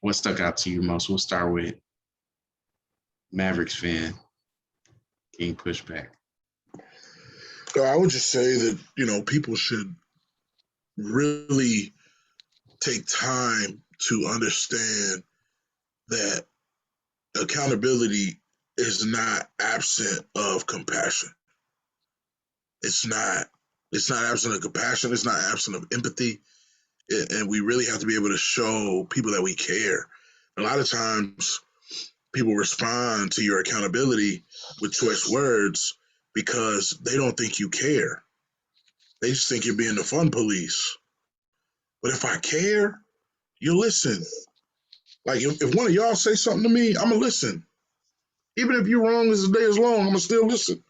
what stuck out to you most? We'll start with Mavericks fan, King Pushback. I would just say that, people should really take time to understand that accountability is not absent of compassion. It's not absent of compassion. It's not absent of empathy. And we really have to be able to show people that we care. A lot of times people respond to your accountability with choice words because they don't think you care. They just think you're being the fun police. But if I care, you'll listen. Like if one of y'all say something to me, I'm gonna listen. Even if you're wrong as the day is long, I'm gonna still listen,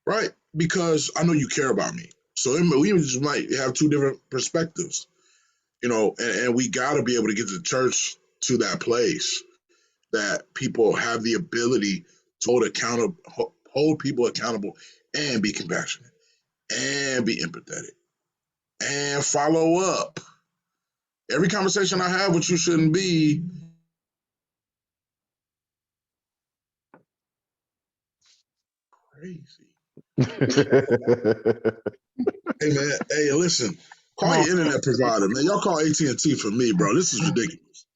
right? Because I know you care about me. So we just might have two different perspectives, and we got to be able to get the church to that place that people have the ability to hold people accountable, and be compassionate, and be empathetic, and follow up. Every conversation I have with you shouldn't be, crazy. Hey man, hey, listen, call your internet provider, man. Y'all call AT&T for me, bro. This is ridiculous.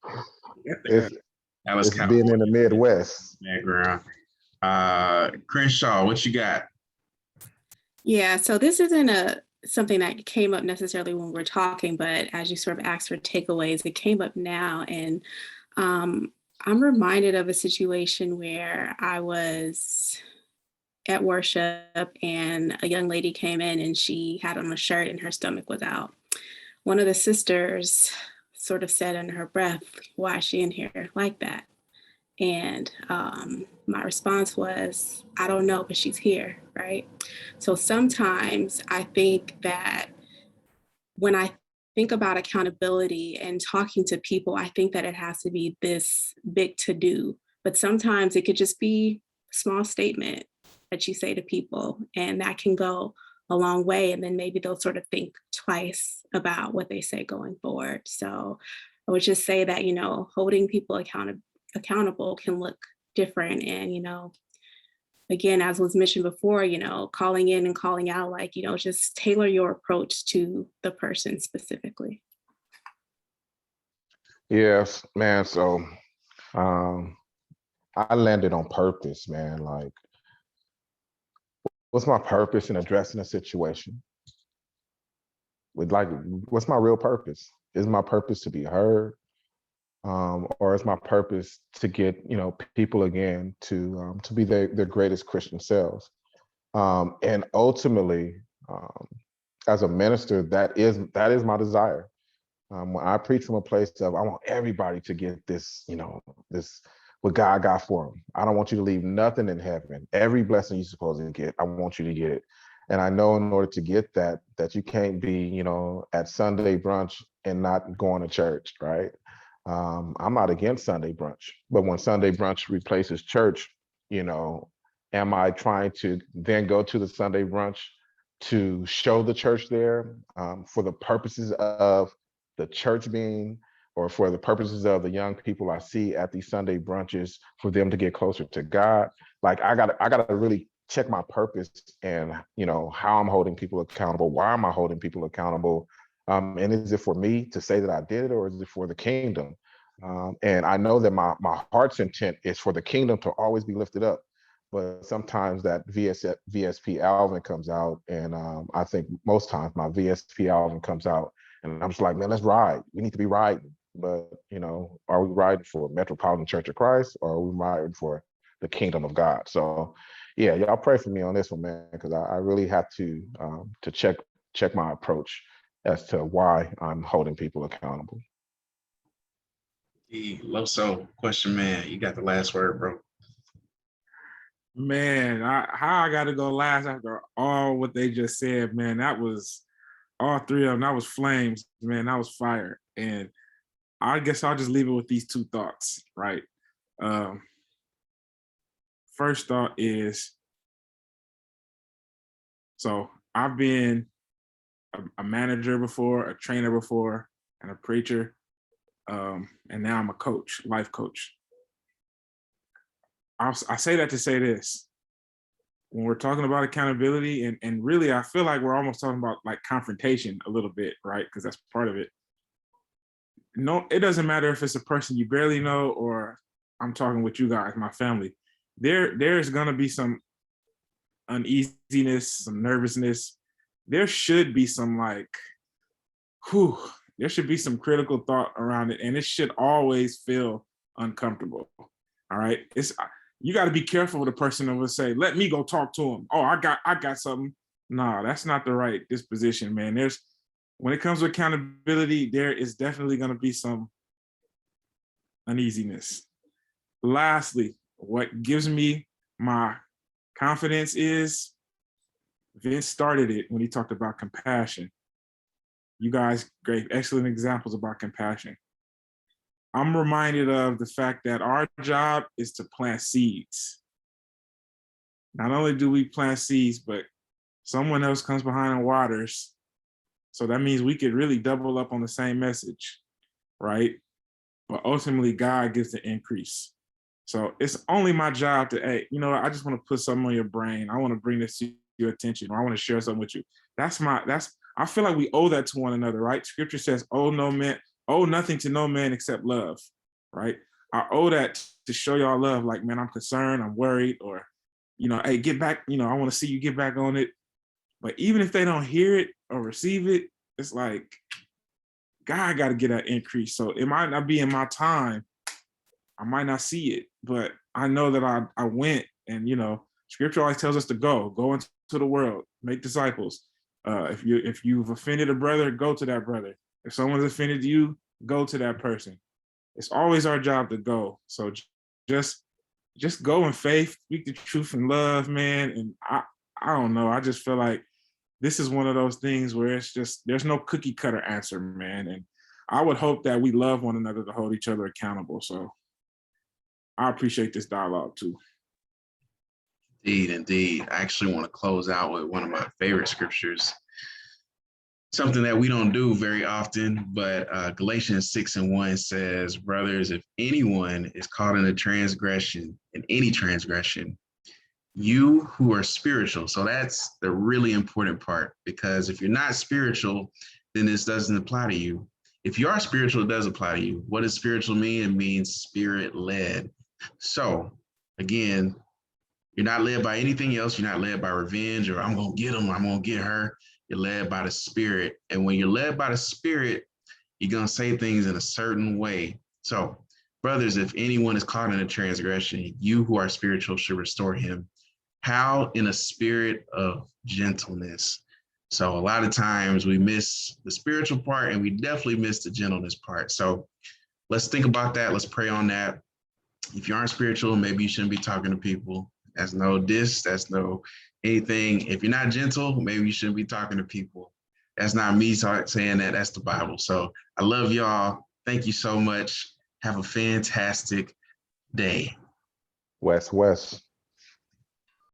It's being in the Midwest. Background. Crenshaw, what you got? Yeah, so this isn't a something that came up necessarily when we're talking, but as you sort of asked for takeaways, it came up now. And I'm reminded of a situation where I was at worship and a young lady came in and she had on a shirt and her stomach was out. One of the sisters sort of said under her breath, "Why is she in here like that?" And my response was, "I don't know, but she's here," right? So sometimes I think that when I think about accountability and talking to people, I think that it has to be this big to do, but sometimes it could just be a small statement that you say to people, and that can go a long way. And then maybe they'll sort of think twice about what they say going forward. So I would just say that, holding people accountable can look different. And, again, as was mentioned before, calling in and calling out, like, just tailor your approach to the person specifically. Yes, man. So um, I landed on purpose, man. Like, what's my purpose in addressing a situation? What's my real purpose? Is my purpose to be heard? Or is my purpose to get, people again to be their greatest Christian selves? And ultimately, as a minister, that is my desire. When I preach from a place of, I want everybody to get this, this what God got for them. I don't want you to leave nothing in heaven. Every blessing you're supposed to get, I want you to get it. And I know in order to get that you can't be, at Sunday brunch and not going to church, right? I'm not against Sunday brunch, but when Sunday brunch replaces church, am I trying to then go to the Sunday brunch to show the church there for the purposes of the church being, or for the purposes of the young people I see at these Sunday brunches, for them to get closer to God? Like, I gotta really check my purpose and, how I'm holding people accountable. Why am I holding people accountable? And is it for me to say that I did it, or is it for the kingdom? And I know that my heart's intent is for the kingdom to always be lifted up. But sometimes that VSP Alvin comes out, and I think most times my VSP Alvin comes out, and I'm just like, man, let's ride. We need to be riding. But, are we riding for Metropolitan Church of Christ, or are we riding for the kingdom of God? So, yeah, y'all pray for me on this one, man, because I really have to check my approach as to why I'm holding people accountable. Loso, question man, you got the last word, bro. Man, how I got to go last after all what they just said, man. That was all three of them. That was flames, man. That was fire. And I guess I'll just leave it with these two thoughts, right? First thought is, so I've been a manager before, a trainer before, and a preacher. And now I'm a coach, life coach. I say that to say this. When we're talking about accountability, and really, I feel like we're almost talking about like confrontation a little bit, right? Because that's part of it. No, it doesn't matter if it's a person you barely know, or I'm talking with you guys, my family. There's gonna be some uneasiness, some nervousness. There should be some there should be some critical thought around it, and it should always feel uncomfortable. All right, you got to be careful with a person that will say, "Let me go talk to him." Oh, I got something. No, that's not the right disposition, man. When it comes to accountability, there is definitely going to be some uneasiness. Lastly, what gives me my confidence is Vince started it when he talked about compassion. You guys gave excellent examples about compassion. I'm reminded of the fact that our job is to plant seeds. Not only do we plant seeds, but someone else comes behind and waters. So that means we could really double up on the same message, right? But ultimately, God gives the increase. So it's only my job to, hey, I just want to put something on your brain. I want to bring this to your attention, or I want to share something with you. I feel like we owe that to one another, right? Scripture says, owe nothing to no man except love, right? I owe that to show y'all love. Like, man, I'm concerned, I'm worried, or, hey, get back, I want to see you get back on it. But even if they don't hear it or receive it, it's like, God got to get that increase. So it might not be in my time. I might not see it, but I know that I went, and, you know, scripture always tells us to go into the world, make disciples. If you've offended a brother, go to that brother. If someone's offended you, go to that person. It's always our job to go. So just go in faith, speak the truth in love, man. And I don't know. I just feel like this is one of those things where it's just, there's no cookie cutter answer, man. And I would hope that we love one another to hold each other accountable. So I appreciate this dialogue too. Indeed. I actually want to close out with one of my favorite scriptures, something that we don't do very often, but Galatians 6:1 says, brothers, if anyone is caught in a transgression, in any transgression, you who are spiritual. So that's the really important part, because if you're not spiritual, then this doesn't apply to you. If you are spiritual, it does apply to you. What does spiritual mean? It means spirit-led. So again, you're not led by anything else. You're not led by revenge or I'm going to get him, I'm going to get her. You're led by the Spirit. And when you're led by the Spirit, you're going to say things in a certain way. So, brothers, if anyone is caught in a transgression, you who are spiritual should restore him. How? In a spirit of gentleness. So a lot of times we miss the spiritual part, and we definitely miss the gentleness part. So let's think about that. Let's pray on that. If you aren't spiritual, maybe you shouldn't be talking to people. That's no diss, that's no anything. If you're not gentle, maybe you shouldn't be talking to people. That's not me saying that, that's the Bible. So I love y'all. Thank you so much. Have a fantastic day. West.